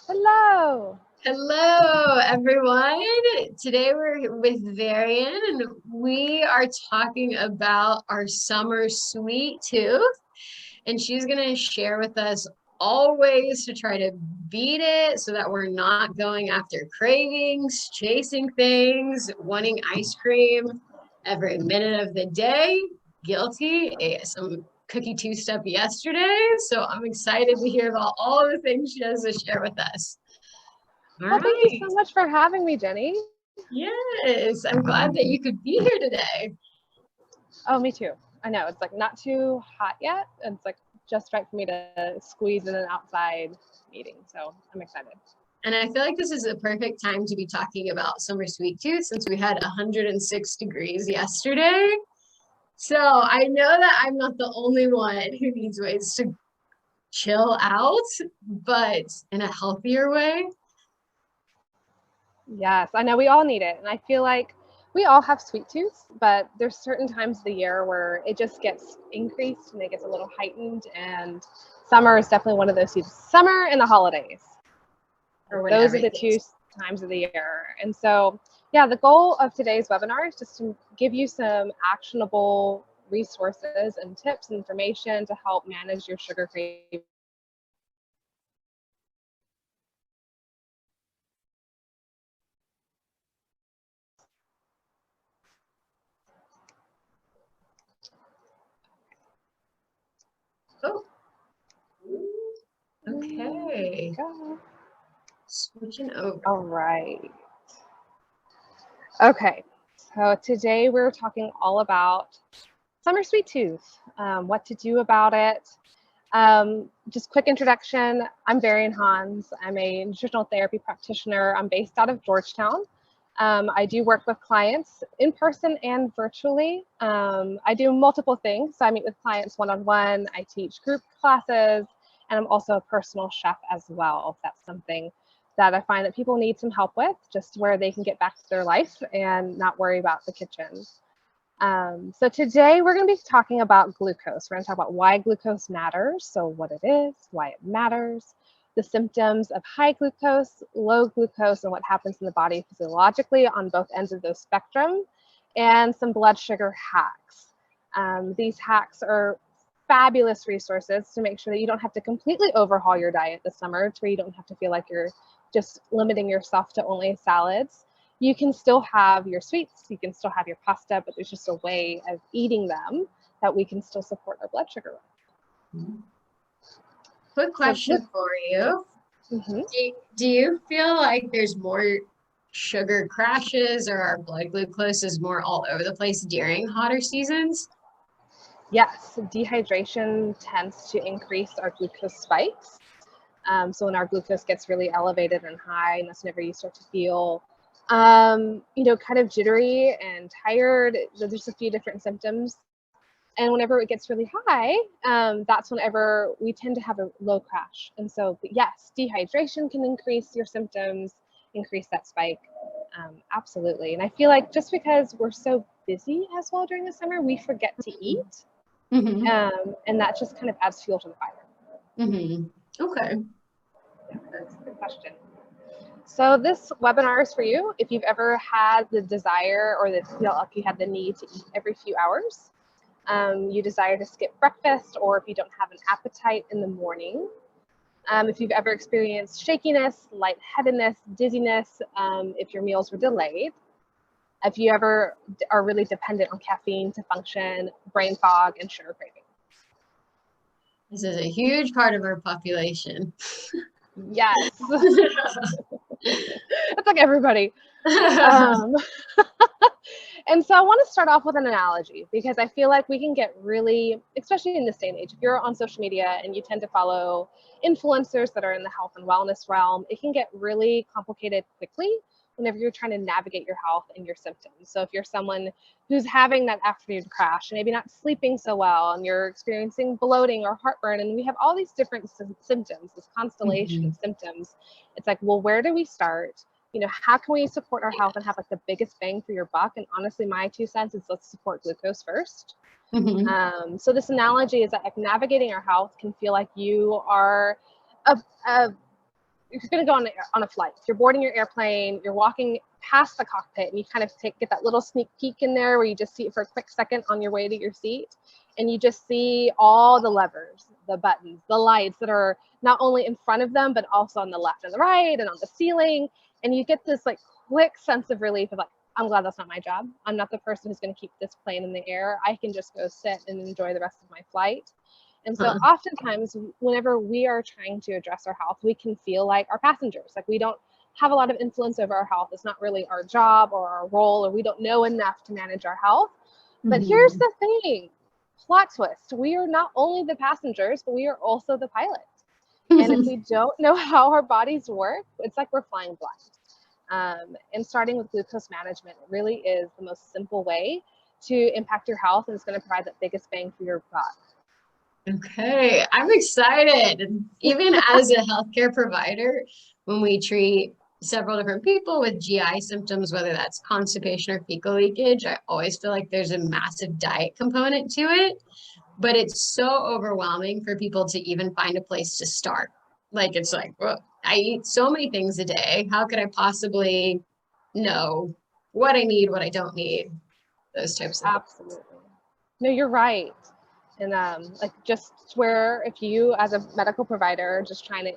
Hello. Hello, everyone. Today we're with Varian, and we are talking about our summer sweet tooth. And she's going to share with us all ways to try to beat it so that we're not going after cravings, chasing things, wanting ice cream every minute of the day. Guilty. Ate some cookie two-step yesterday. So I'm excited to hear about all the things she has to share with us. All Well, thank you right. so much for having me, Jenny. Yes, I'm glad that you could be here today. Oh, me too. I know it's like not too hot yet. It's like just right for me to squeeze in an outside meeting. So I'm excited. And I feel like this is a perfect time to be talking about summer sweet tooth since we had 106 degrees yesterday. So I know that I'm not the only one who needs ways to chill out, but in a healthier way. Yes, I know we all need it. And I feel like we all have sweet tooth, but there's certain times of the year where it just gets increased and it gets a little heightened. And summer is definitely one of those seasons. Summer and the holidays. Or when Those are the everything's two times of the year. And so, yeah, the goal of today's webinar is just to give you some actionable resources and tips and information to help manage your sugar cravings. oh, okay. Go. Switching over. All right. Okay. So today we're talking all about summer sweet tooth, what to do about it. Just quick introduction. I'm Varian Hans. I'm a nutritional therapy practitioner. I'm based out of Georgetown. I do work with clients in person and virtually. I do multiple things. So I meet with clients one-on-one. I teach group classes, and I'm also a personal chef as well, if that's something that I find that people need some help with, just where they can get back to their life and not worry about the kitchen. So today we're going to be talking about glucose. We're going to talk about why glucose matters, so what it is, why it matters, the symptoms of high glucose, low glucose, and what happens in the body physiologically on both ends of those spectrum, and some blood sugar hacks. These hacks are fabulous resources to make sure that you don't have to completely overhaul your diet this summer, to where you don't have to feel like you're just limiting yourself to only salads. You can still have your sweets, you can still have your pasta, but there's just a way of eating them that we can still support our blood sugar with. Quick question for you. Mm-hmm. Do you feel like there's more sugar crashes or our blood glucose is more all over the place during hotter seasons? Yes, dehydration tends to increase our glucose spikes. So when our glucose gets really elevated and high, and that's whenever you start to feel, kind of jittery and tired. There's a few different symptoms. And whenever it gets really high, that's whenever we tend to have a low crash. And so, but yes, dehydration can increase your symptoms, increase that spike. Absolutely. And I feel like just because we're so busy as well during the summer, we forget to eat. Mm-hmm. And that just kind of adds fuel to the fire. Mm-hmm. Okay. That's a good question. So this webinar is for you if you've ever had the desire or that feel like you had the need to eat every few hours. You desire to skip breakfast, or if you don't have an appetite in the morning. If you've ever experienced shakiness, lightheadedness, dizziness, if your meals were delayed. If you ever are really dependent on caffeine to function, brain fog, and sugar craving. This is a huge part of our population. Yes. It's like everybody. And so I want to start off with an analogy, because I feel like we can get really, especially in this day and age, if you're on social media and you tend to follow influencers that are in the health and wellness realm, it can get really complicated quickly whenever you're trying to navigate your health and your symptoms. So if you're someone who's having that afternoon crash and maybe not sleeping so well, and you're experiencing bloating or heartburn, and we have all these different symptoms, this constellation of symptoms, it's like, well, where do we start? How can we support our health and have like the biggest bang for your buck? And honestly, my 2 cents is let's support glucose first. So this analogy is that like navigating our health can feel like you are a you're going to go on a flight. If you're boarding your airplane, you're walking past the cockpit and you kind of get that little sneak peek in there where you just see it for a quick second on your way to your seat. And you just see all the levers, the buttons, the lights that are not only in front of them, but also on the left and the right and on the ceiling. And you get this like quick sense of relief of like, I'm glad that's not my job. I'm not the person who's going to keep this plane in the air. I can just go sit and enjoy the rest of my flight. And so oftentimes whenever we are trying to address our health, we can feel like our passengers, like we don't have a lot of influence over our health. It's not really our job or our role, or we don't know enough to manage our health. But here's the thing, plot twist. We are not only the passengers, but we are also the pilots. And if we don't know how our bodies work, it's like we're flying blind. And starting with glucose management really is the most simple way to impact your health, and it's going to provide the biggest bang for your buck. Okay, I'm excited. Even as a healthcare provider, when we treat several different people with GI symptoms, whether that's constipation or fecal leakage, I always feel like there's a massive diet component to it. But it's so overwhelming for people to even find a place to start. Like, it's like, well, I eat so many things a day. How could I possibly know what I need, what I don't need? Those types of things. Absolutely. No, you're right. And like just where if you as a medical provider are just trying to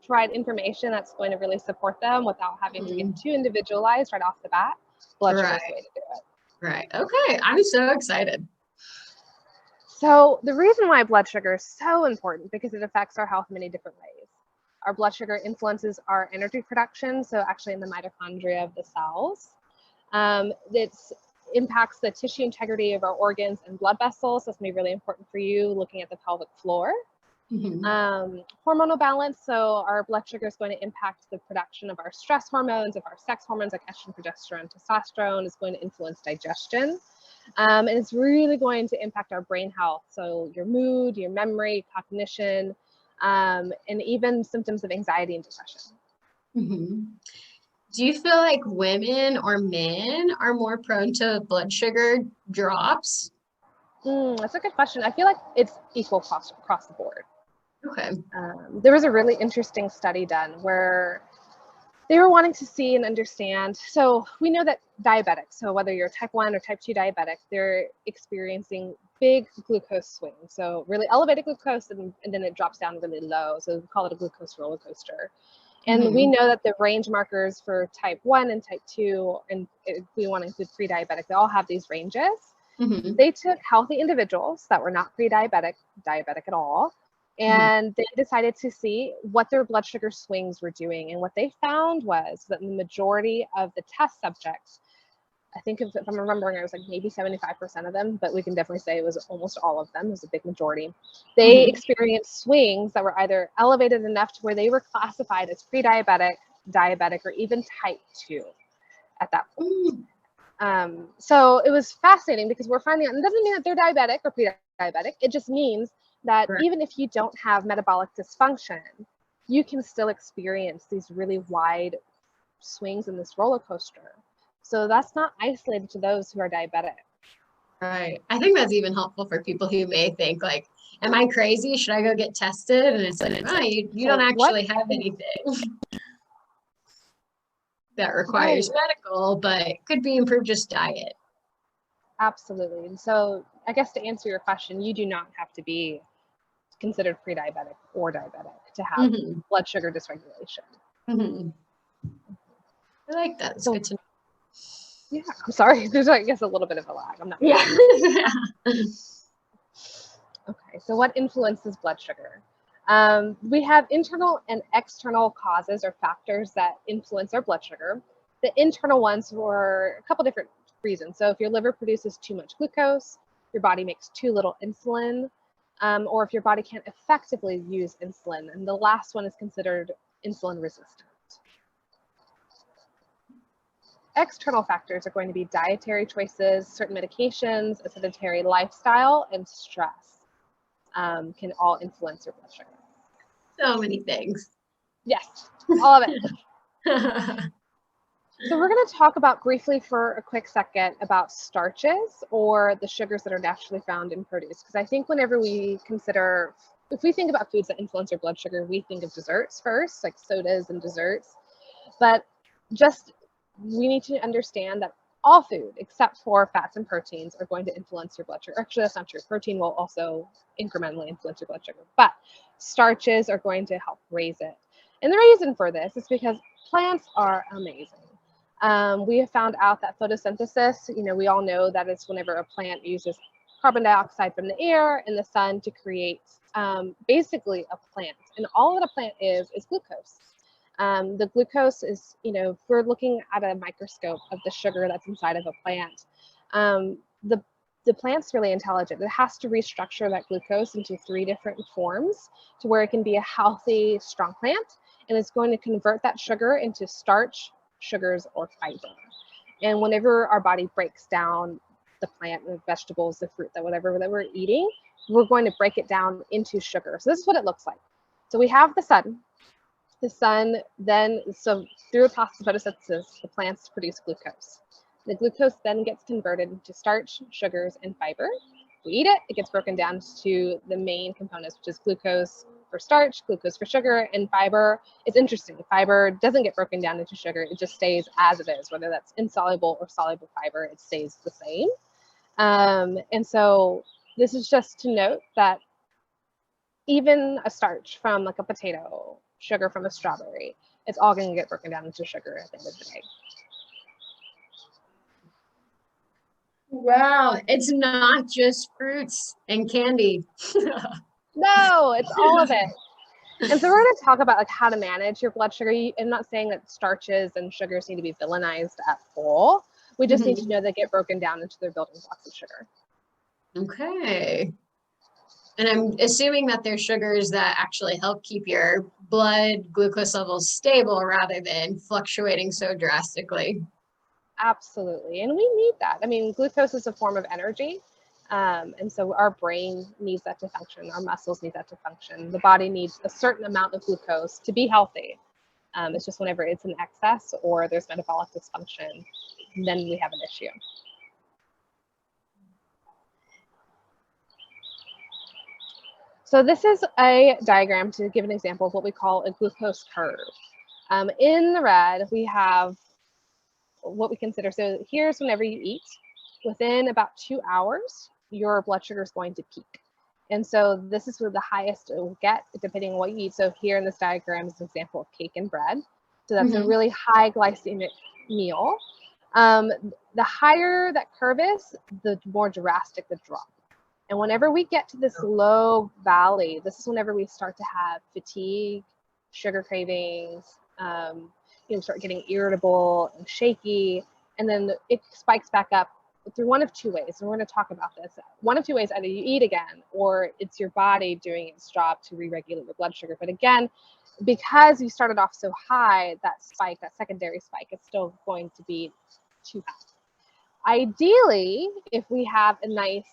provide information that's going to really support them without having to get too individualized right off the bat, blood sugar is the way to do it. Right. Okay. I'm so excited. So the reason why blood sugar is so important because it affects our health in many different ways. Our blood sugar influences our energy production, so actually in the mitochondria of the cells. It's impacts the tissue integrity of our organs and blood vessels. That's going to be really important for you looking at the pelvic floor. Hormonal balance. So our blood sugar is going to impact the production of our stress hormones, of our sex hormones like estrogen, progesterone, testosterone. Is going to influence digestion. And it's really going to impact our brain health. So your mood, your memory, cognition, and even symptoms of anxiety and depression. Do you feel like women or men are more prone to blood sugar drops? That's a good question. I feel like it's equal across the board. Okay. There was a really interesting study done where they were wanting to see and understand. So we know that diabetics, so whether you're type 1 or type 2 diabetic, they're experiencing big glucose swings. So really elevated glucose and then it drops down really low. So we call it a glucose roller coaster. And we know that the range markers for type 1 and type 2, and if we want to include pre-diabetic, they all have these ranges. They took healthy individuals that were not pre-diabetic, diabetic at all, and they decided to see what their blood sugar swings were doing. And what they found was that the majority of the test subjects, I think if I'm remembering, it was like maybe 75% of them, but we can definitely say it was almost all of them. It was a big majority. They experienced swings that were either elevated enough to where they were classified as pre-diabetic, diabetic, or even type 2 at that point. So it was fascinating because we're finding out, and it doesn't mean that they're diabetic or pre-diabetic. It just means that even if you don't have metabolic dysfunction, you can still experience these really wide swings in this roller coaster. So that's not isolated to those who are diabetic. Right. I think that's even helpful for people who may think like, am I crazy? Should I go get tested? And it's like, oh, you don't actually have anything that requires medical, but could be improved just diet. Absolutely. And so I guess to answer your question, you do not have to be considered pre-diabetic or diabetic to have blood sugar dysregulation. I like that. It's good to know. Yeah, I'm sorry. There's, I guess, a little bit of a lag. I'm not. Yeah. Okay, so what influences blood sugar? We have internal and external causes or factors that influence our blood sugar. The internal ones were a couple different reasons. So if your liver produces too much glucose, your body makes too little insulin, or if your body can't effectively use insulin. And the last one is considered insulin resistant. External factors are going to be dietary choices, certain medications, a sedentary lifestyle, and stress can all influence your blood sugar. So many things. Yes, all of it. So we're going to talk about briefly for a quick second about starches or the sugars that are naturally found in produce. Because I think whenever we consider if we think about foods that influence our blood sugar, we think of desserts first, like sodas and desserts. But just we need to understand that all food, except for fats and proteins, are going to influence your blood sugar. Actually, that's not true. Protein will also incrementally influence your blood sugar, but starches are going to help raise it. And the reason for this is because plants are amazing. We have found out that photosynthesis, we all know that it's whenever a plant uses carbon dioxide from the air and the sun to create basically a plant. And all that a plant is glucose. The glucose is, if we're looking at a microscope of the sugar that's inside of a plant, the plant's really intelligent. It has to restructure that glucose into 3 different forms to where it can be a healthy, strong plant, and it's going to convert that sugar into starch, sugars, or fiber. And whenever our body breaks down the plant, the vegetables, the fruit, whatever that we're eating, we're going to break it down into sugar. So this is what it looks like. So we have the sun. The sun then, so through photosynthesis, the plants produce glucose. The glucose then gets converted into starch, sugars, and fiber. We eat it, it gets broken down to the main components, which is glucose for starch, glucose for sugar, and fiber. It's interesting, fiber doesn't get broken down into sugar, it just stays as it is, whether that's insoluble or soluble fiber, it stays the same. And so this is just to note that even a starch from like a potato, sugar from a strawberry, it's all going to get broken down into sugar at the end of the day. Wow, it's not just fruits and candy. No, it's all of it. And so we're going to talk about like how to manage your blood sugar. I'm not saying that starches and sugars need to be villainized at all. We just need to know they get broken down into their building blocks of sugar. Okay. And I'm assuming that there's sugars that actually help keep your blood glucose levels stable rather than fluctuating so drastically. Absolutely. And we need that. I mean, glucose is a form of energy. And so our brain needs that to function. Our muscles need that to function. The body needs a certain amount of glucose to be healthy. It's just whenever it's in excess or there's metabolic dysfunction, then we have an issue. So this is a diagram to give an example of what we call a glucose curve. In the red, we have what we consider, so here's whenever you eat, within about 2 hours, your blood sugar is going to peak. And so this is where the highest it will get, depending on what you eat. So here in this diagram is an example of cake and bread. So that's a really high glycemic meal. The higher that curve is, the more drastic the drop. And whenever we get to this low valley, this is whenever we start to have fatigue, sugar cravings, start getting irritable and shaky, and then it spikes back up through one of 2 ways. And we're going to talk about this. One of 2 ways, either you eat again or it's your body doing its job to re-regulate your blood sugar. But again, because you started off so high, that spike, that secondary spike, is still going to be too high. Ideally, if we have a nice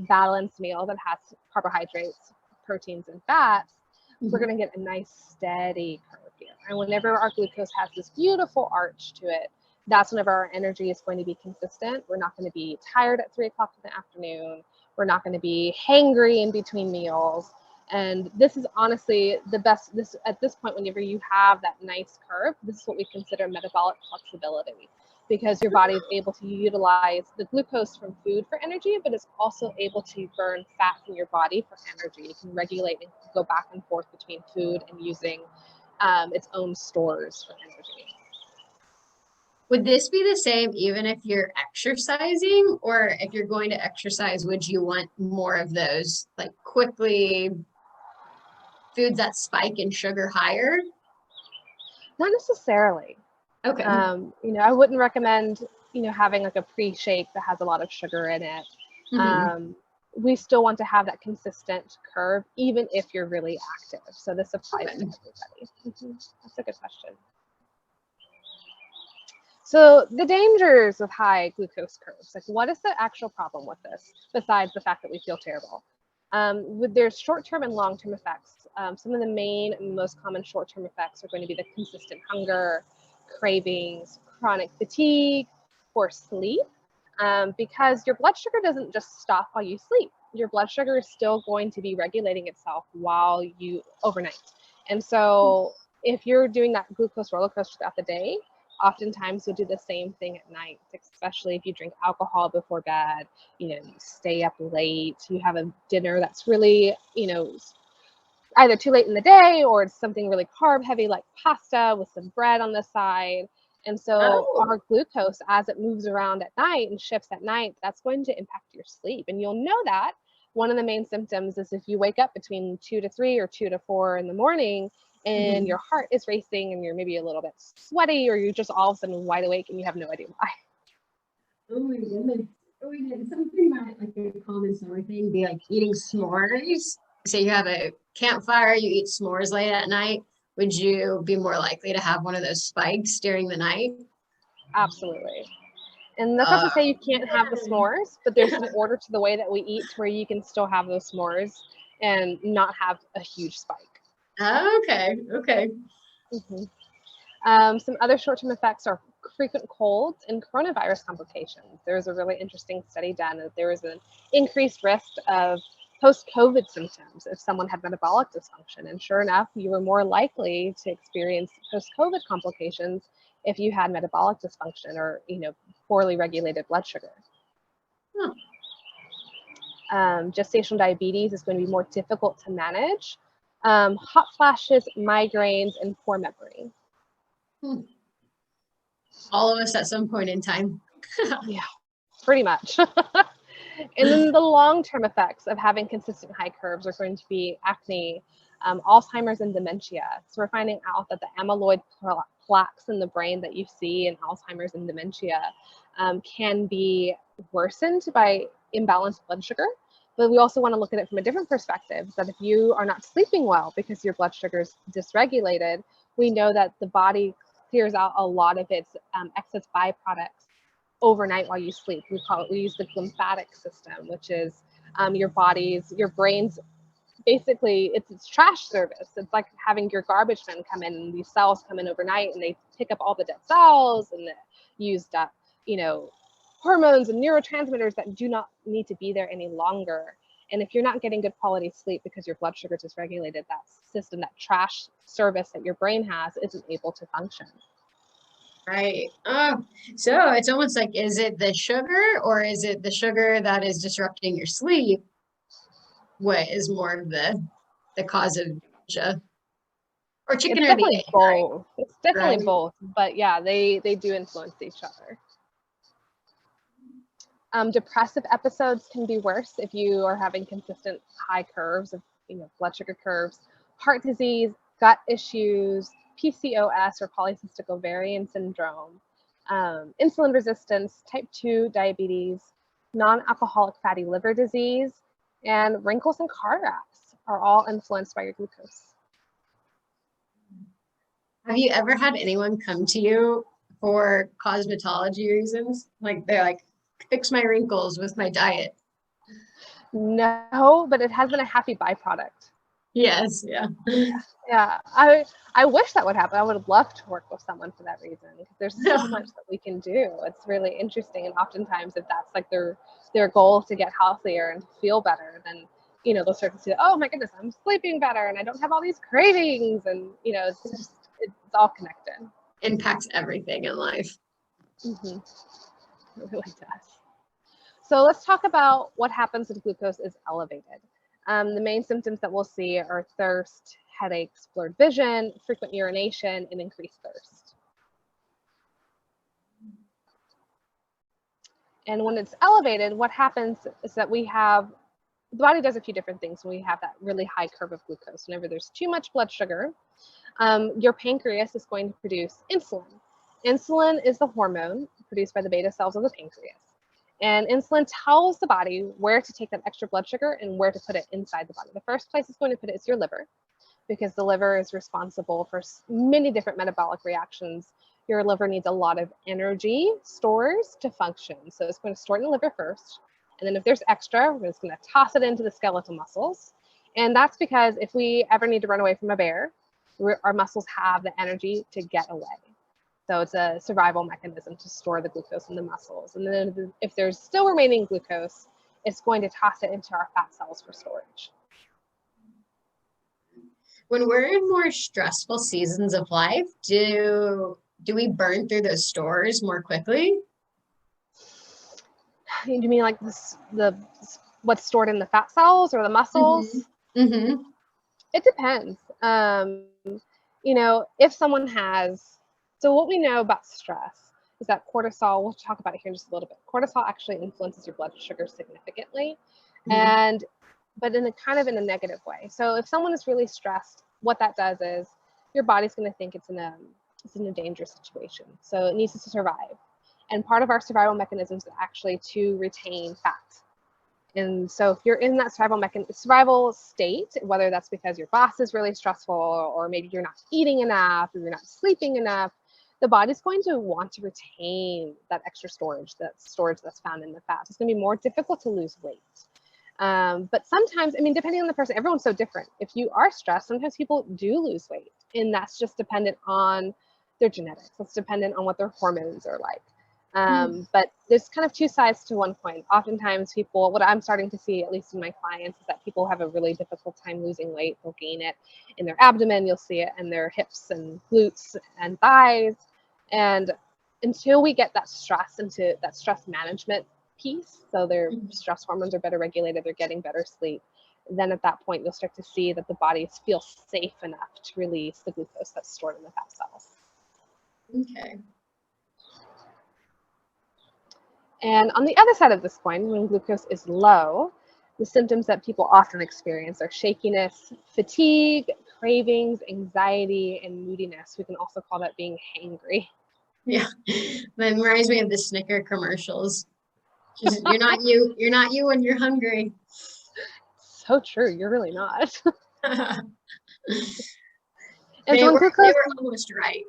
balanced meal that has carbohydrates, proteins, and fats, we're going to get a nice steady curve here. And whenever our glucose has this beautiful arch to it, that's whenever our energy is going to be consistent. We're not going to be tired at 3 o'clock in the afternoon. We're not going to be hangry in between meals. And this is honestly the best, at this point, whenever you have that nice curve, this is what we consider metabolic flexibility, because your body is able to utilize the glucose from food for energy, but it's also able to burn fat from your body for energy. It can regulate and go back and forth between food and using its own stores for energy. Would this be the same even if you're exercising, or if you're going to exercise, would you want more of those like quickly foods that spike in sugar higher? Not necessarily. Okay. I wouldn't recommend, having like a pre-shake that has a lot of sugar in it. We still want to have that consistent curve, even if you're really active. So this applies to everybody. That's a good question. So the dangers of high glucose curves, like what is the actual problem with this, besides the fact that we feel terrible? There's short-term and long-term effects. Some of the main and most common short-term effects are going to be the consistent hunger, cravings, chronic fatigue, poor sleep, because your blood sugar doesn't just stop while you sleep. your blood sugar is still going to be regulating itself while you overnight. And so if you're doing that glucose roller coaster throughout the day, oftentimes you'll do the same thing at night, especially if you drink alcohol before bed, you stay up late, you have a dinner that's really, either too late in the day or it's something really carb heavy like pasta with some bread on the side. And so our glucose, as it moves around at night and shifts at night, that's going to impact your sleep. And you'll know that one of the main symptoms is if you wake up between 2 to 3 or 2 to 4 in the morning and your heart is racing and you're maybe a little bit sweaty, or you're just all of a sudden wide awake and you have no idea why. Oh my goodness. Oh my goodness. Something about like a common summer thing be like eating s'mores. Say you have a campfire, you eat s'mores late at night. Would you be more likely to have one of those spikes during the night? Absolutely. And that's not to say you can't have the s'mores, but there's an order to the way that we eat to where you can still have those s'mores and not have a huge spike. Okay. Some other short-term effects are frequent colds and coronavirus complications. There was a really interesting study done that there was an increased risk of post-COVID symptoms if someone had metabolic dysfunction. And sure enough, you were more likely to experience post-COVID complications if you had metabolic dysfunction or, poorly regulated blood sugar. Gestational diabetes is going to be more difficult to manage. Hot flashes, migraines, and poor memory. All of us at some point in time. Yeah, pretty much. And then the long-term effects of having consistent high curves are going to be acne, Alzheimer's, and dementia. So we're finding out that the amyloid plaques in the brain that you see in Alzheimer's and dementia can be worsened by imbalanced blood sugar. But we also want to look at it from a different perspective, that if you are not sleeping well because your blood sugar is dysregulated, we know that the body clears out a lot of its excess byproducts overnight while you sleep. We use the lymphatic system, which is your brain's, basically it's trash service. It's like having your garbage men come in, and these cells come in overnight and they pick up all the dead cells and the used up, hormones and neurotransmitters that do not need to be there any longer. And if you're not getting good quality sleep because your blood sugar is dysregulated, that system, that trash service that your brain has, isn't able to function. Right. Oh, so it's almost like, is it the sugar or is it the sugar that is disrupting your sleep? What is more of the cause of dementia? Or chicken or the egg? Both. Right? It's definitely Right. both. But yeah, they do influence each other. Depressive episodes can be worse if you are having consistent high curves of blood sugar curves, heart disease, gut issues, PCOS or polycystic ovarian syndrome, insulin resistance, type 2 diabetes, non-alcoholic fatty liver disease, and wrinkles and cataracts are all influenced by your glucose. Have you ever had anyone come to you for cosmetology reasons? Like they're like, fix my wrinkles with my diet? No, but it has been a happy byproduct. Yes, yeah. Yeah, I wish that would happen. I would love to work with someone for that reason, because there's so much that we can do. It's really interesting, and oftentimes if that's like their goal to get healthier and feel better, then they'll start to see, oh my goodness, I'm sleeping better and I don't have all these cravings, and it's all connected. Impacts everything in life. Mm-hmm. It really does. So let's talk about what happens when glucose is elevated. The main symptoms that we'll see are thirst, headaches, blurred vision, frequent urination, and increased thirst. And when it's elevated, what happens is that the body does a few different things when we have that really high curve of glucose. Whenever there's too much blood sugar, your pancreas is going to produce insulin. Insulin is the hormone produced by the beta cells of the pancreas. And insulin tells the body where to take that extra blood sugar and where to put it inside the body. The first place it's going to put it is your liver, because the liver is responsible for many different metabolic reactions. Your liver needs a lot of energy stores to function. So it's going to store it in the liver first. And then if there's extra, we're just going to toss it into the skeletal muscles. And that's because if we ever need to run away from a bear, our muscles have the energy to get away. So it's a survival mechanism to store the glucose in the muscles. And then if there's still remaining glucose, it's going to toss it into our fat cells for storage. When we're in more stressful seasons of life, do we burn through those stores more quickly? You mean like what's stored in the fat cells or the muscles? Mm-hmm. It depends. You know, if someone has, so what we know about stress is that cortisol, we'll talk about it here in just a little bit. Cortisol actually influences your blood sugar significantly, Mm-hmm. but in a negative way. So if someone is really stressed, what that does is your body's going to think it's in a dangerous situation. So it needs to survive. And part of our survival mechanisms is actually to retain fat. And so if you're in that survival state, whether that's because your boss is really stressful, or maybe you're not eating enough, or you're not sleeping enough, the body's going to want to retain that extra storage, that's found in the fat. It's going to be more difficult to lose weight. But sometimes, I mean, depending on the person, everyone's so different. If you are stressed, sometimes people do lose weight, and that's just dependent on their genetics. It's dependent on what their hormones are like. But there's kind of two sides to one coin. Oftentimes people, what I'm starting to see, at least in my clients, is that people have a really difficult time losing weight. They'll gain it in their abdomen, you'll see it in their hips and glutes and thighs. And until we get that stress into that stress management piece, so their stress hormones are better regulated, they're getting better sleep, then at that point you'll start to see that the body feels safe enough to release the glucose that's stored in the fat cells. Okay. And on the other side of this coin, when glucose is low, the symptoms that people often experience are shakiness, fatigue, cravings, anxiety, and moodiness. We can also call that being hangry. Yeah, that reminds me of the Snicker commercials. Just, you're not you when you're hungry. So true, you're really not. And They so when were glucose, almost right.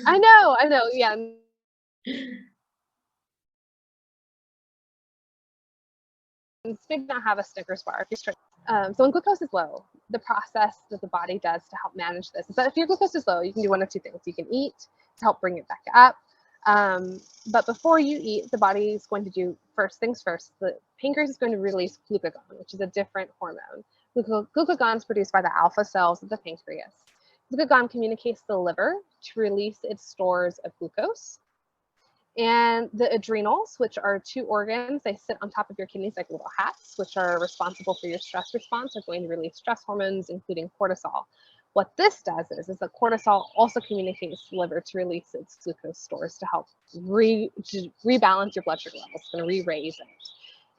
I know, yeah. Maybe not have a Snickers bar. So when glucose is low, the process that the body does to help manage this is that if your glucose is low, you can do one of two things. You can eat to help bring it back up. But before you eat, the body is going to do first things first. The pancreas is going to release glucagon, which is a different hormone. Glucagon is produced by the alpha cells of the pancreas. Glucagon communicates to the liver to release its stores of glucose. And the adrenals, which are two organs, they sit on top of your kidneys like little hats, which are responsible for your stress response, are going to release stress hormones, including cortisol. What this does is that cortisol also communicates to the liver to release its glucose stores to help rebalance your blood sugar levels. It's going to re-raise it.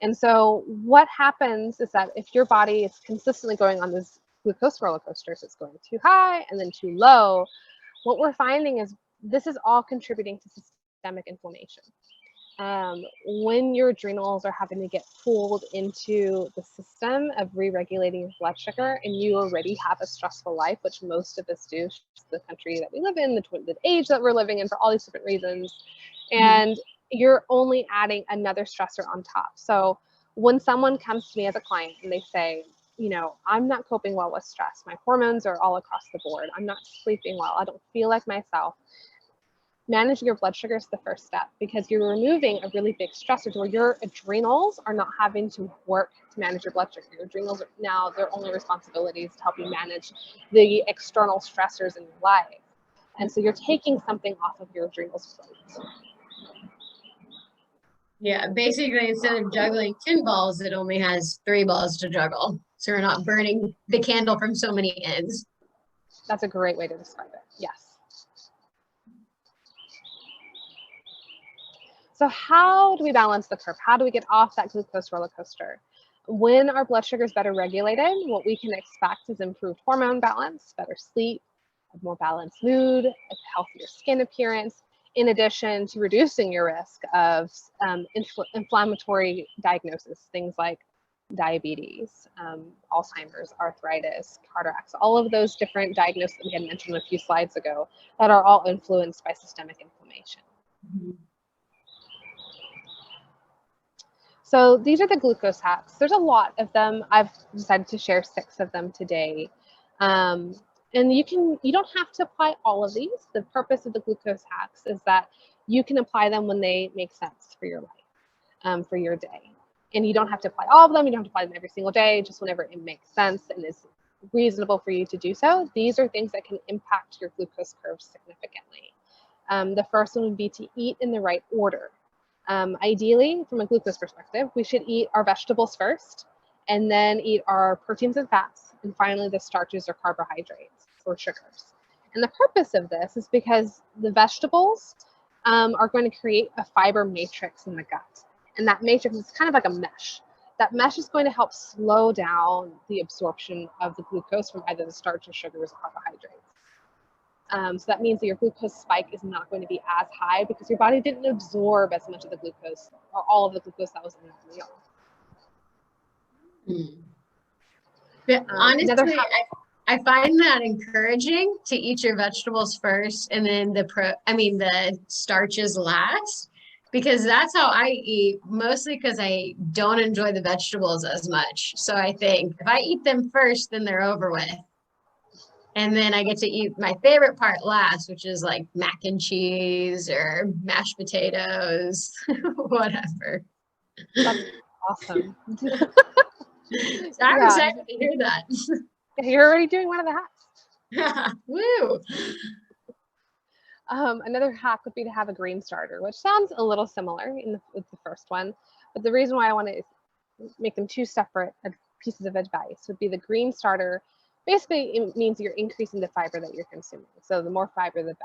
And so what happens is that if your body is consistently going on this glucose roller coaster, so it's going too high and then too low, what we're finding is this is all contributing to systemic inflammation. When your adrenals are having to get pulled into the system of re-regulating your blood sugar, and you already have a stressful life, which most of us do, the country that we live in, the age that we're living in, for all these different reasons, and you're only adding another stressor on top. So when someone comes to me as a client and they say, you know, I'm not coping well with stress, my hormones are all across the board, I'm not sleeping well, I don't feel like myself, managing your blood sugar is the first step, because you're removing a really big stressor where your adrenals are not having to work to manage your blood sugar. Your adrenals are now, their only responsibility is to help you manage the external stressors in your life. And so you're taking something off of your adrenals plate. Yeah, basically instead of juggling 10 balls, it only has 3 balls to juggle. So we're not burning the candle from so many ends. That's a great way to describe it. Yes. So how do we balance the curve? How do we get off that glucose roller coaster? When our blood sugar is better regulated, what we can expect is improved hormone balance, better sleep, a more balanced mood, a healthier skin appearance, in addition to reducing your risk of inflammatory diagnosis, things like diabetes, Alzheimer's, arthritis, cataracts, all of those different diagnoses that we had mentioned a few slides ago that are all influenced by systemic inflammation. So these are the glucose hacks. There's a lot of them. I've decided to share 6 of them today. And you don't have to apply all of these. The purpose of the glucose hacks is that you can apply them when they make sense for your life, for your day. And you don't have to apply all of them. You don't have to apply them every single day, just whenever it makes sense and is reasonable for you to do so. These are things that can impact your glucose curve significantly. The first one would be to eat in the right order. Ideally, from a glucose perspective, we should eat our vegetables first, and then eat our proteins and fats, and finally the starches or carbohydrates or sugars. And the purpose of this is because the vegetables are going to create a fiber matrix in the gut. And that matrix is kind of like a mesh. That mesh is going to help slow down the absorption of the glucose from either the starch or sugars or carbohydrates. So that means that your glucose spike is not going to be as high because your body didn't absorb as much of the glucose or all of the glucose that was in that meal. But honestly, I find that encouraging to eat your vegetables first and then the starches last, because that's how I eat, mostly because I don't enjoy the vegetables as much. So I think if I eat them first, then they're over with. And then I get to eat my favorite part last, which is like mac and cheese or mashed potatoes, whatever. That's awesome. So I'm excited to hear that. You're already doing one of the hacks. Woo! Another hack would be to have a green starter, which sounds a little similar with the first one. But the reason why I want to make them two separate pieces of advice would be the green starter. Basically, it means you're increasing the fiber that you're consuming. So the more fiber, the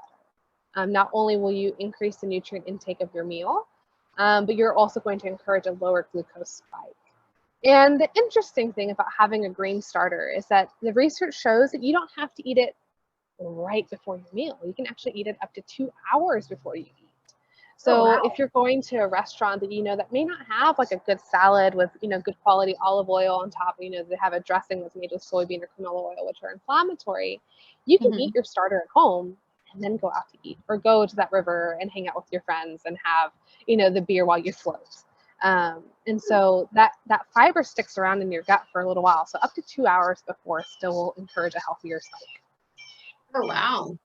better. Not only will you increase the nutrient intake of your meal, but you're also going to encourage a lower glucose spike. And the interesting thing about having a green starter is that the research shows that you don't have to eat it right before your meal. You can actually eat it up to 2 hours before you eat. So if you're going to a restaurant that that may not have like a good salad with good quality olive oil on top, they have a dressing that's made with soybean or canola oil, which are inflammatory, you can eat your starter at home and then go out to eat, or go to that river and hang out with your friends and have the beer while you float. And so that fiber sticks around in your gut for a little while. So up to 2 hours before still will encourage a healthier spike. Oh, wow.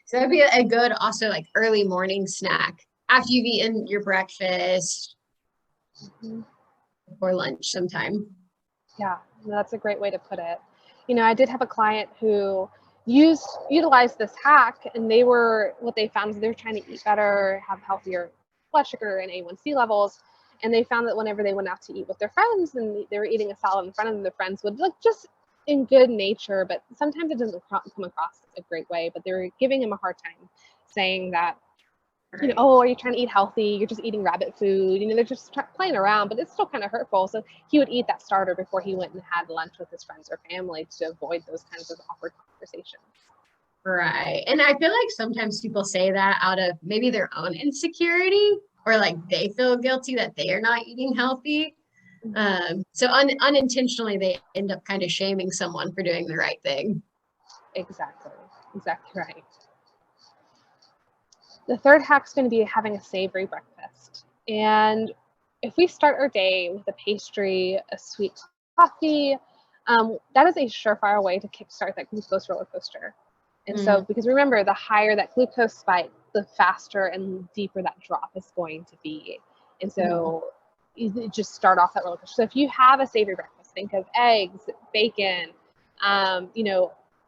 So that'd be a good also like early morning snack after you've eaten your breakfast or lunch sometime. Yeah, that's a great way to put it. I did have a client who utilized this hack, and what they found is they were trying to eat better, have healthier blood sugar and A1C levels. And they found that whenever they went out to eat with their friends and they were eating a salad in front of them, their friends would look just in good nature, but sometimes it doesn't come across a great way. But they were giving him a hard time, saying that, oh, are you trying to eat healthy? You're just eating rabbit food. They're just playing around, but it's still kind of hurtful. So he would eat that starter before he went and had lunch with his friends or family to avoid those kinds of awkward conversations. Right. And I feel like sometimes people say that out of maybe their own insecurity, or like they feel guilty that they are not eating healthy. So unintentionally, they end up kind of shaming someone for doing the right thing. Exactly right. The third hack is going to be having a savory breakfast. And if we start our day with a pastry, a sweet coffee, that is a surefire way to kickstart that glucose roller coaster. And so, because remember, the higher that glucose spike, the faster and deeper that drop is going to be. And so you just start off that roller coaster. So if you have a savory breakfast, think of eggs, bacon,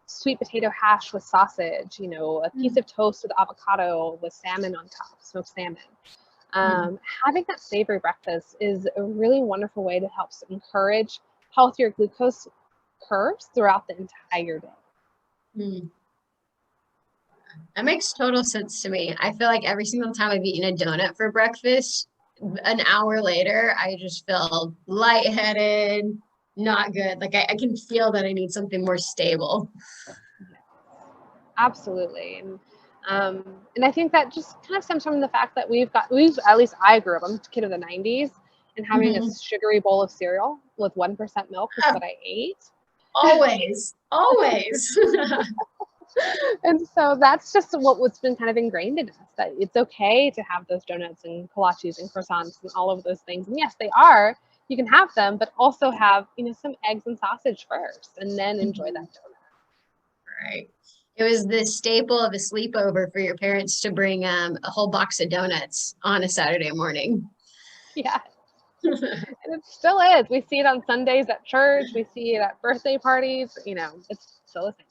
sweet potato hash with sausage, a piece of toast with avocado with salmon on top, smoked salmon. Having that savory breakfast is a really wonderful way to help encourage healthier glucose curves throughout the entire day. That makes total sense to me. I feel like every single time I've eaten a donut for breakfast, an hour later, I just feel lightheaded, not good. Like I can feel that I need something more stable. Absolutely. And I think that just kind of stems from the fact that at least I grew up, I'm a kid of the 90s, and having a sugary bowl of cereal with 1% milk is what I ate. Always. And so that's just what's been kind of ingrained in us, that it's okay to have those donuts and kolaches and croissants and all of those things. And yes, they are. You can have them, but also have, some eggs and sausage first, and then enjoy that donut. Right. It was the staple of a sleepover for your parents to bring a whole box of donuts on a Saturday morning. Yeah. And it still is. We see it on Sundays at church. We see it at birthday parties. You know, it's still the same.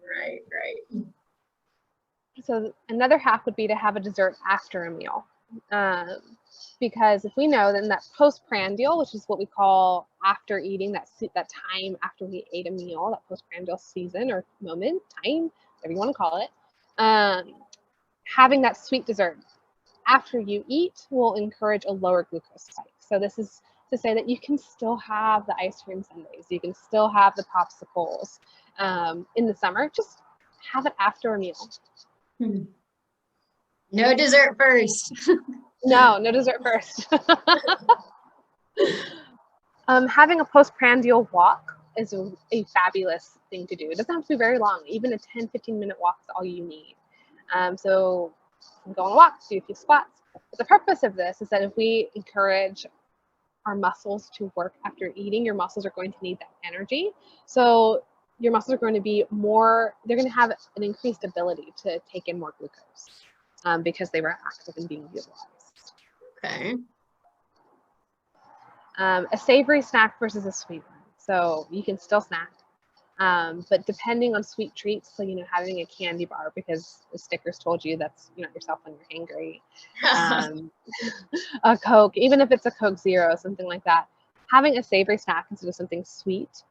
Right. So another hack would be to have a dessert after a meal. Because if we know then that postprandial, which is what we call after eating, that time after we ate a meal, that postprandial season or moment, time, whatever you want to call it, having that sweet dessert after you eat will encourage a lower glucose spike. So this is to say that you can still have the ice cream sundaes, you can still have the popsicles in the summer, just have it after a meal. No dessert first. No dessert first. Having a postprandial walk is a fabulous thing to do. It doesn't have to be very long. Even a 10-15 minute walk is all you need. So go on a walk, do a few squats. But the purpose of this is that if we encourage our muscles to work after eating, your muscles are going to need that energy. So your muscles are going to be they're going to have an increased ability to take in more glucose because they were active and being utilized. Okay. A savory snack versus a sweet one. So you can still snack, but depending on sweet treats, so having a candy bar because the stickers told you that's yourself when you're hangry. A Coke, even if it's a Coke Zero, something like that. Having a savory snack instead of something sweet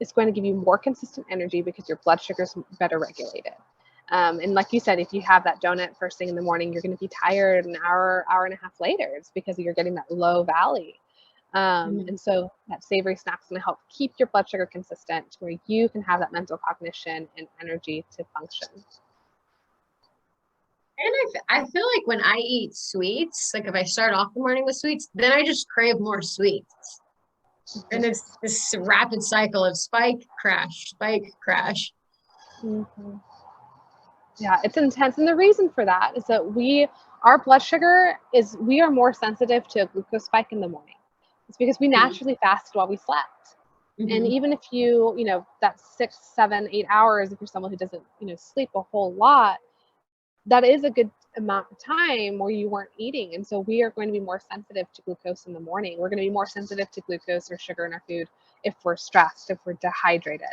is going to give you more consistent energy because your blood sugar is better regulated. And like you said, if you have that donut first thing in the morning, you're going to be tired an hour and a half later. It's because you're getting that low valley. And so that savory snack is going to help keep your blood sugar consistent where you can have that mental cognition and energy to function. And I feel like when I eat sweets, like if I start off the morning with sweets, then I just crave more sweets. And it's this rapid cycle of spike, crash, spike, crash. Mm-hmm. Yeah, it's intense. And the reason for that is that our blood sugar we are more sensitive to a glucose spike in the morning. It's because we naturally fasted while we slept. And even if that 6, 7, 8 hours, if you're someone who doesn't, sleep a whole lot, that is a good amount of time where you weren't eating. And so we are going to be more sensitive to glucose in the morning. We're going to be more sensitive to glucose or sugar in our food if we're stressed, if we're dehydrated.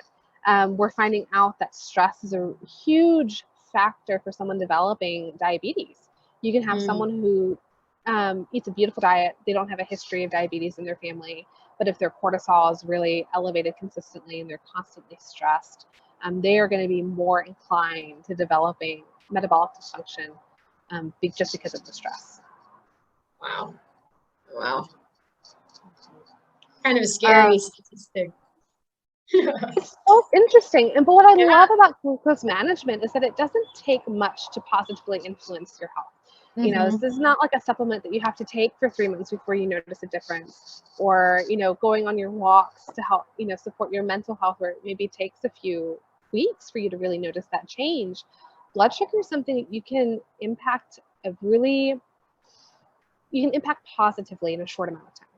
We're finding out that stress is a huge factor for someone developing diabetes. You can have someone who eats a beautiful diet. They don't have a history of diabetes in their family, but if their cortisol is really elevated consistently and they're constantly stressed, they are going to be more inclined to developing metabolic dysfunction just because of the stress. Wow. Kind of a scary statistic. So interesting. But what I love about glucose management is that it doesn't take much to positively influence your health. This is not like a supplement that you have to take for 3 months before you notice a difference, or going on your walks to help support your mental health, where it maybe takes a few weeks for you to really notice that change. Blood sugar is something that you can impact positively in a short amount of time.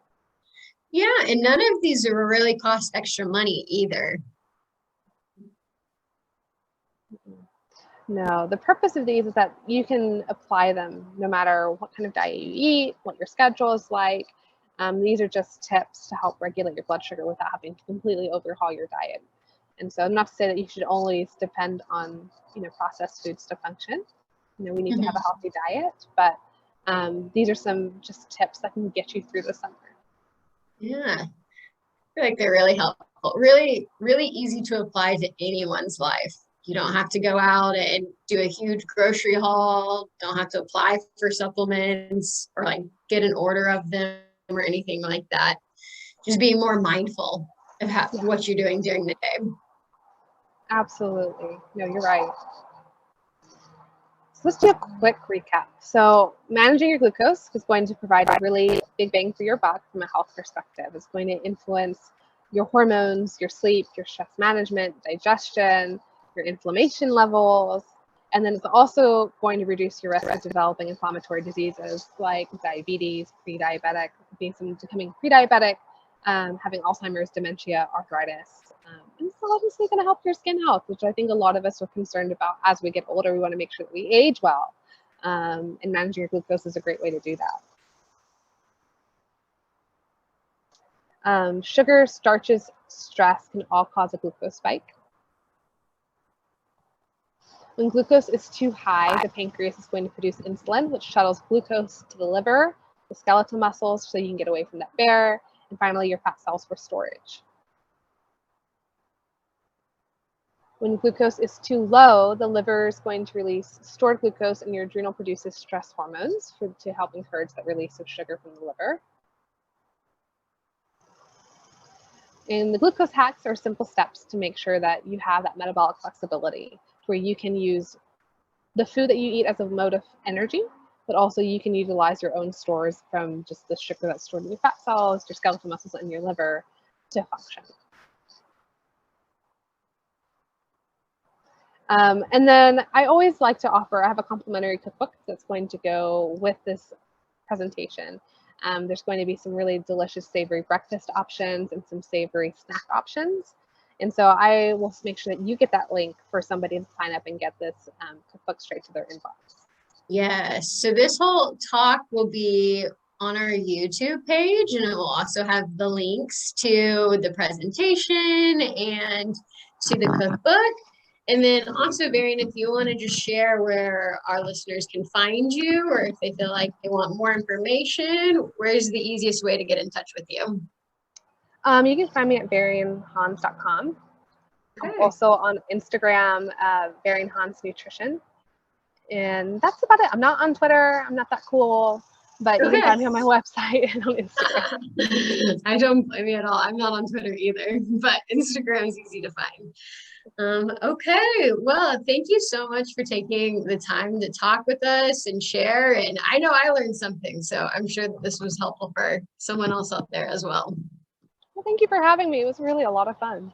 Yeah, and none of these really cost extra money either. No, the purpose of these is that you can apply them no matter what kind of diet you eat, what your schedule is like. These are just tips to help regulate your blood sugar without having to completely overhaul your diet. And so not to say that you should always depend on, processed foods to function. We need to have a healthy diet, but these are some just tips that can get you through the summer. Yeah, I feel like they're really helpful. Really, really easy to apply to anyone's life. You don't have to go out and do a huge grocery haul. Don't have to apply for supplements or get an order of them or anything like that. Just being more mindful of what you're doing during the day. Absolutely. No, you're right. So let's do a quick recap. So managing your glucose is going to provide a really big bang for your buck from a health perspective. It's going to influence your hormones, your sleep, your stress management, digestion, your inflammation levels, and then it's also going to reduce your risk of developing inflammatory diseases like diabetes, pre-diabetic, becoming pre-diabetic, having Alzheimer's, dementia, arthritis. And it's obviously going to help your skin health, which I think a lot of us are concerned about as we get older. We want to make sure that we age well, and managing your glucose is a great way to do that. Sugar, starches, stress can all cause a glucose spike. When glucose is too high, the pancreas is going to produce insulin, which shuttles glucose to the liver, the skeletal muscles, so you can get away from that bear, and finally your fat cells for storage. When glucose is too low, the liver is going to release stored glucose, and your adrenal produces stress hormones to help encourage that release of sugar from the liver. And the glucose hacks are simple steps to make sure that you have that metabolic flexibility, where you can use the food that you eat as a mode of energy, but also you can utilize your own stores from just the sugar that's stored in your fat cells, your skeletal muscles, and your liver to function. And then I always like to offer, I have a complimentary cookbook that's going to go with this presentation. There's going to be some really delicious savory breakfast options and some savory snack options. And so I will make sure that you get that link for somebody to sign up and get this cookbook straight to their inbox. Yes. So this whole talk will be on our YouTube page, and it will also have the links to the presentation and to the cookbook. And then also, Varian, if you want to just share where our listeners can find you, or if they feel like they want more information, where's the easiest way to get in touch with you? You can find me at varianhans.com. Okay. I'm also on Instagram, Varian Hans Nutrition. And that's about it. I'm not on Twitter. I'm not that cool, but you can find me on my website and on Instagram. I don't blame you at all. I'm not on Twitter either, but Instagram is easy to find. Okay, well, thank you so much for taking the time to talk with us and share. And I know I learned something, so I'm sure that this was helpful for someone else out there as well. Well, thank you for having me. It was really a lot of fun.